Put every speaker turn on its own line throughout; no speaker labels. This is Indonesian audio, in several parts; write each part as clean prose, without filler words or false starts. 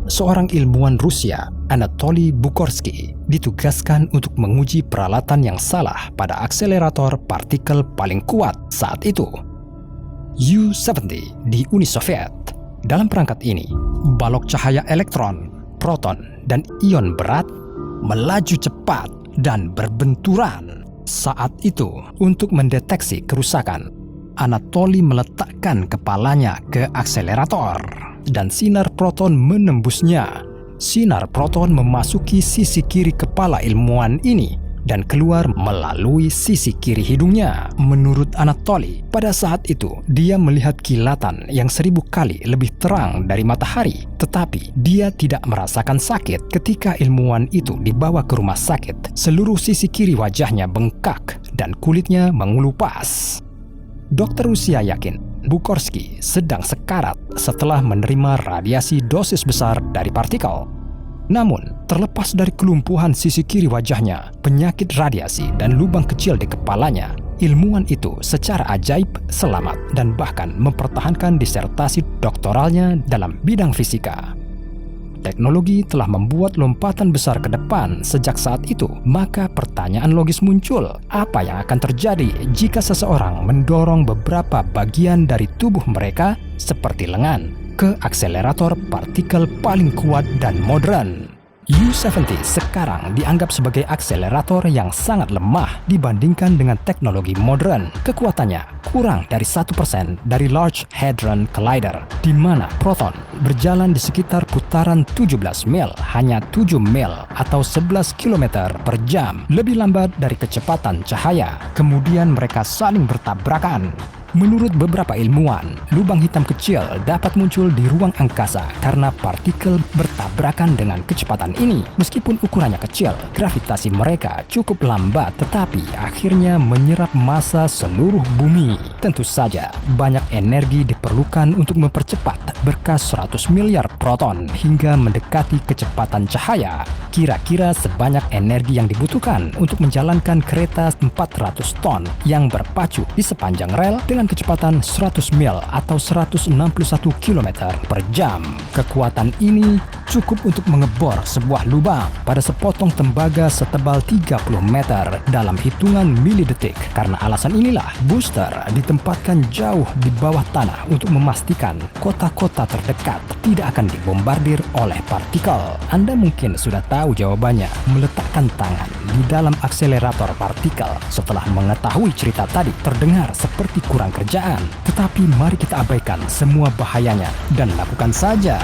seorang ilmuwan Rusia, Anatoly Bukhorsky, ditugaskan untuk menguji peralatan yang salah pada akselerator partikel paling kuat saat itu, U-70 di Uni Soviet. Dalam perangkat ini, balok cahaya elektron, proton, dan ion berat melaju cepat dan berbenturan. Saat itu, untuk mendeteksi kerusakan, Anatoly meletakkan kepalanya ke akselerator dan sinar proton menembusnya. Sinar proton memasuki sisi kiri kepala ilmuwan ini dan keluar melalui sisi kiri hidungnya. Menurut Anatoly, pada saat itu dia melihat kilatan yang 1000 kali lebih terang dari matahari, tetapi dia tidak merasakan sakit. Ketika ilmuwan itu dibawa ke rumah sakit, seluruh sisi kiri wajahnya bengkak dan kulitnya mengelupas. Dokter Rusia yakin Bukhorsky sedang sekarat setelah menerima radiasi dosis besar dari partikel. Namun, terlepas dari kelumpuhan sisi kiri wajahnya, penyakit radiasi, dan lubang kecil di kepalanya, ilmuwan itu secara ajaib selamat dan bahkan mempertahankan disertasi doktoralnya dalam bidang fisika. Teknologi telah membuat lompatan besar ke depan sejak saat itu, maka pertanyaan logis muncul, apa yang akan terjadi jika seseorang mendorong beberapa bagian dari tubuh mereka, seperti lengan, ke akselerator partikel paling kuat dan modern? U-70 sekarang dianggap sebagai akselerator yang sangat lemah dibandingkan dengan teknologi modern. Kekuatannya kurang dari 1% dari Large Hadron Collider, di mana proton berjalan di sekitar putaran 17 mil, hanya 7 mil atau 11 km per jam, lebih lambat dari kecepatan cahaya. Kemudian mereka saling bertabrakan. Menurut beberapa ilmuwan, lubang hitam kecil dapat muncul di ruang angkasa karena partikel bertabrakan dengan kecepatan ini. Meskipun ukurannya kecil, gravitasi mereka cukup lambat tetapi akhirnya menyerap massa seluruh bumi. Tentu saja, banyak energi diperlukan untuk mempercepat berkas 100 miliar proton hingga mendekati kecepatan cahaya. Kira-kira sebanyak energi yang dibutuhkan untuk menjalankan kereta 400 ton yang berpacu di sepanjang rel dengan kecepatan 100 mil atau 161 km per jam. Kekuatan ini cukup untuk mengebor sebuah lubang pada sepotong tembaga setebal 30 meter dalam hitungan milidetik. Karena alasan inilah, booster ditempatkan jauh di bawah tanah untuk memastikan kota-kota terdekat tidak akan dibombardir oleh partikel. Anda mungkin sudah tahu jawabannya, meletakkan tangan di dalam akselerator partikel. Setelah mengetahui cerita tadi terdengar seperti kurang kerjaan, tetapi mari kita abaikan semua bahayanya dan lakukan saja.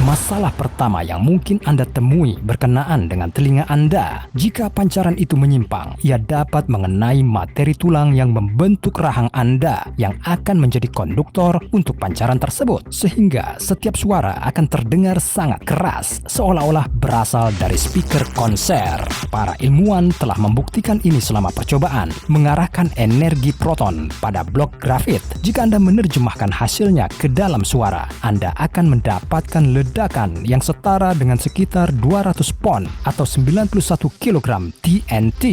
Masalah pertama yang mungkin Anda temui berkenaan dengan telinga Anda. Jika pancaran itu menyimpang, ia dapat mengenai materi tulang yang membentuk rahang Anda yang akan menjadi konduktor untuk pancaran tersebut, sehingga setiap suara akan terdengar sangat keras, seolah-olah berasal dari speaker konser. Para ilmuwan telah membuktikan ini selama percobaan mengarahkan energi proton pada blok grafit. Jika Anda menerjemahkan hasilnya ke dalam suara, Anda akan mendapatkan ledakan yang setara dengan sekitar 200 pon atau 91 kg TNT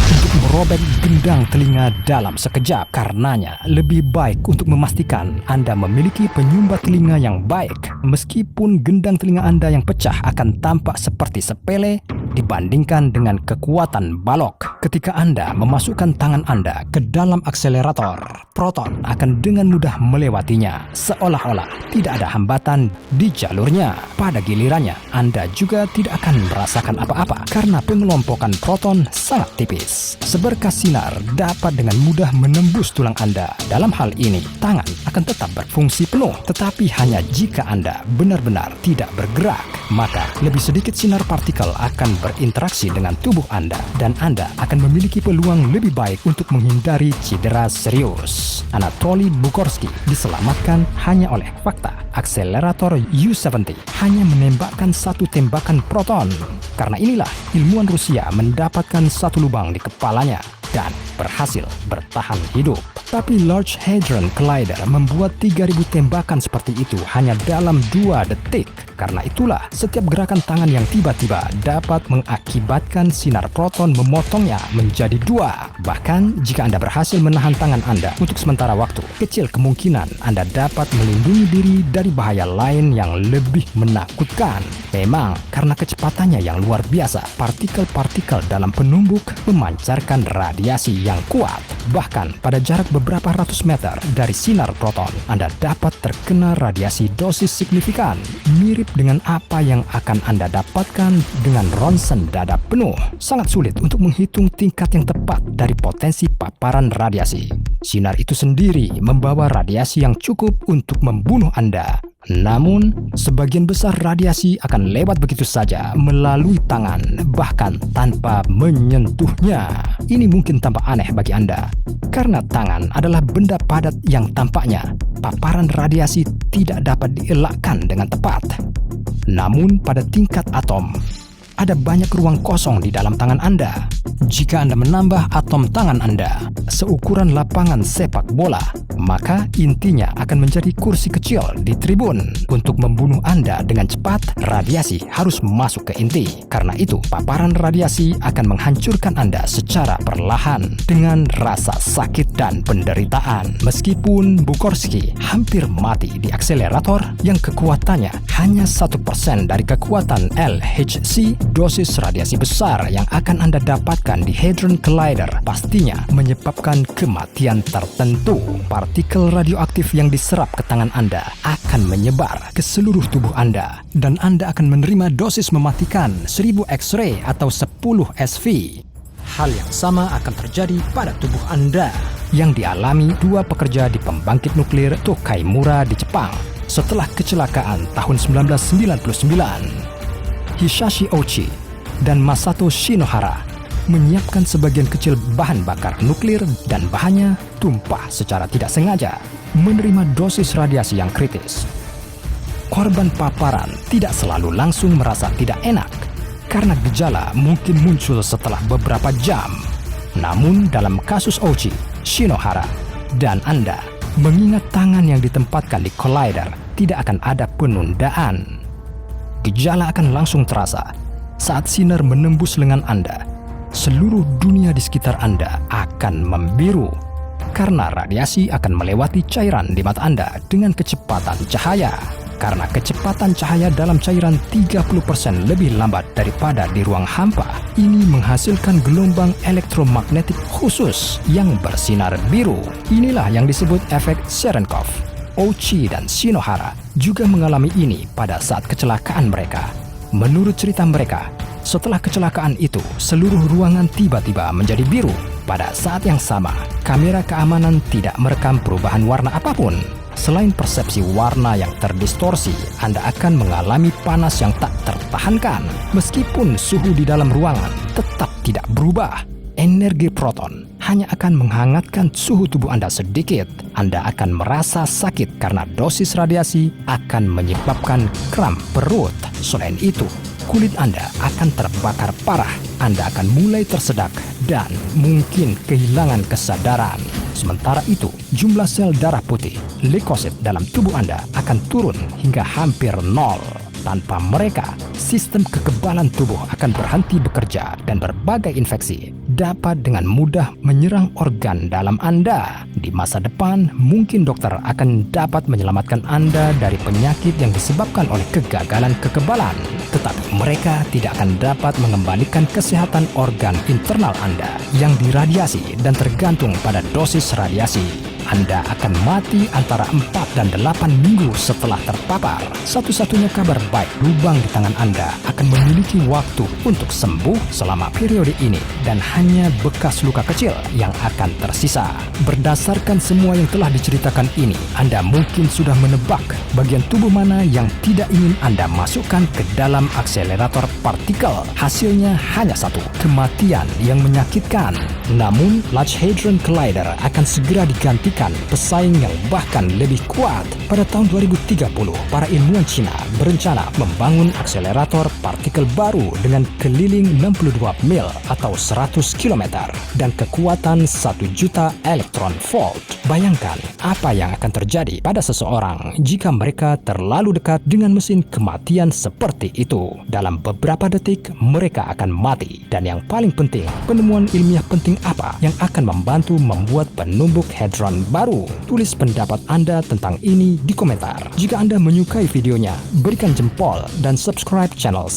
untuk merobek gendang telinga dalam sekejap. Karenanya, lebih baik untuk memastikan Anda memiliki penyumbat telinga yang baik. Meskipun gendang telinga Anda yang pecah akan tampak seperti sepele dibandingkan dengan kekuatan balok. Ketika Anda memasukkan tangan Anda ke dalam akselerator, proton akan dengan mudah melewatinya, seolah-olah tidak ada hambatan di jalurnya. Pada gilirannya, Anda juga tidak akan merasakan apa-apa karena pengelompokan proton sangat tipis. Seberkas sinar dapat dengan mudah menembus tulang Anda. Dalam hal ini, tangan akan tetap berfungsi penuh, tetapi hanya jika Anda benar-benar tidak bergerak. Maka, lebih sedikit sinar partikel akan berinteraksi dengan tubuh Anda dan Anda akan memiliki peluang lebih baik untuk menghindari cedera serius. Anatoly Bukhorsky diselamatkan hanya oleh fakta akselerator U-70 hanya menembakkan satu tembakan proton. Karena inilah ilmuwan Rusia mendapatkan satu lubang di kepalanya dan berhasil bertahan hidup. Tapi Large Hadron Collider membuat 3.000 tembakan seperti itu hanya dalam 2 detik. Karena itulah, setiap gerakan tangan yang tiba-tiba dapat mengakibatkan sinar proton memotongnya menjadi 2. Bahkan, jika Anda berhasil menahan tangan Anda untuk sementara waktu, kecil kemungkinan Anda dapat melindungi diri dari bahaya lain yang lebih menakutkan. Memang, karena kecepatannya yang luar biasa, partikel-partikel dalam penumbuk memancarkan radiasi yang kuat. Bahkan, pada jarak beberapa ratus meter dari sinar proton, Anda dapat terkena radiasi dosis signifikan, mirip dengan apa yang akan Anda dapatkan dengan ronsen dada penuh. Sangat sulit untuk menghitung tingkat yang tepat dari potensi paparan radiasi. Sinar itu sendiri membawa radiasi yang cukup untuk membunuh Anda. Namun, sebagian besar radiasi akan lewat begitu saja melalui tangan, bahkan tanpa menyentuhnya. Ini mungkin tampak aneh bagi Anda, karena tangan adalah benda padat yang tampaknya paparan radiasi tidak dapat dielakkan dengan tepat. Namun, pada tingkat atom, ada banyak ruang kosong di dalam tangan Anda. Jika Anda menambah atom tangan Anda seukuran lapangan sepak bola, maka intinya akan menjadi kursi kecil di tribun. Untuk membunuh Anda dengan cepat, radiasi harus masuk ke inti. Karena itu, paparan radiasi akan menghancurkan Anda secara perlahan dengan rasa sakit dan penderitaan. Meskipun Bukorski hampir mati di akselerator yang kekuatannya hanya 1% dari kekuatan LHC, dosis radiasi besar yang akan Anda dapatkan di Hadron Collider pastinya menyebabkan kematian tertentu. Partikel radioaktif yang diserap ke tangan Anda akan menyebar ke seluruh tubuh Anda, dan Anda akan menerima dosis mematikan 1000 X-ray atau 10 SV. Hal yang sama akan terjadi pada tubuh Anda yang dialami 2 pekerja di pembangkit nuklir Tokaimura di Jepang setelah kecelakaan tahun 1999. Hisashi Ouchi dan Masato Shinohara menyiapkan sebagian kecil bahan bakar nuklir dan bahannya tumpah secara tidak sengaja, menerima dosis radiasi yang kritis. Korban paparan tidak selalu langsung merasa tidak enak, karena gejala mungkin muncul setelah beberapa jam. Namun dalam kasus Ouchi, Shinohara, dan Anda, mengingat tangan yang ditempatkan di collider, tidak akan ada penundaan. Gejala akan langsung terasa saat sinar menembus lengan Anda. Seluruh dunia di sekitar Anda akan membiru karena radiasi akan melewati cairan di mata Anda dengan kecepatan cahaya. Karena kecepatan cahaya dalam cairan 30% lebih lambat daripada di ruang hampa, ini menghasilkan gelombang elektromagnetik khusus yang bersinar biru. Inilah yang disebut efek Cherenkov. Ouchi dan Shinohara juga mengalami ini pada saat kecelakaan mereka. Menurut cerita mereka, setelah kecelakaan itu, seluruh ruangan tiba-tiba menjadi biru. Pada saat yang sama, kamera keamanan tidak merekam perubahan warna apapun. Selain persepsi warna yang terdistorsi, Anda akan mengalami panas yang tak tertahankan. Meskipun suhu di dalam ruangan tetap tidak berubah, energi proton hanya akan menghangatkan suhu tubuh Anda sedikit. Anda akan merasa sakit karena dosis radiasi akan menyebabkan kram perut. Selain itu, kulit Anda akan terbakar parah. Anda akan mulai tersedak dan mungkin kehilangan kesadaran. Sementara itu, jumlah sel darah putih, leukosit dalam tubuh Anda akan turun hingga hampir nol. Tanpa mereka, sistem kekebalan tubuh akan berhenti bekerja dan berbagai infeksi dapat dengan mudah menyerang organ dalam Anda. Di masa depan, mungkin dokter akan dapat menyelamatkan Anda dari penyakit yang disebabkan oleh kegagalan kekebalan. Tetapi mereka tidak akan dapat mengembalikan kesehatan organ internal Anda yang diradiasi dan tergantung pada dosis radiasi. Anda akan mati antara 4 dan 8 minggu setelah terpapar. Satu-satunya kabar baik, lubang di tangan Anda akan memiliki waktu untuk sembuh selama periode ini dan hanya bekas luka kecil yang akan tersisa. Berdasarkan semua yang telah diceritakan ini, Anda mungkin sudah menebak bagian tubuh mana yang tidak ingin Anda masukkan ke dalam akselerator partikel. Hasilnya hanya satu, kematian yang menyakitkan. Namun, Large Hadron Collider akan segera digantikan mengalahkan pesaing yang bahkan lebih kuat. Pada tahun 2030, para ilmuwan Cina berencana membangun akselerator partikel baru dengan keliling 62 mil atau 100 km dan kekuatan 1 juta elektron volt. Bayangkan apa yang akan terjadi pada seseorang jika mereka terlalu dekat dengan mesin kematian seperti itu. Dalam beberapa detik, mereka akan mati. Dan yang paling penting, penemuan ilmiah penting apa yang akan membantu membuat penumbuk hadron baru? Tulis pendapat Anda tentang ini di komentar. Jika Anda menyukai videonya, berikan jempol dan subscribe channel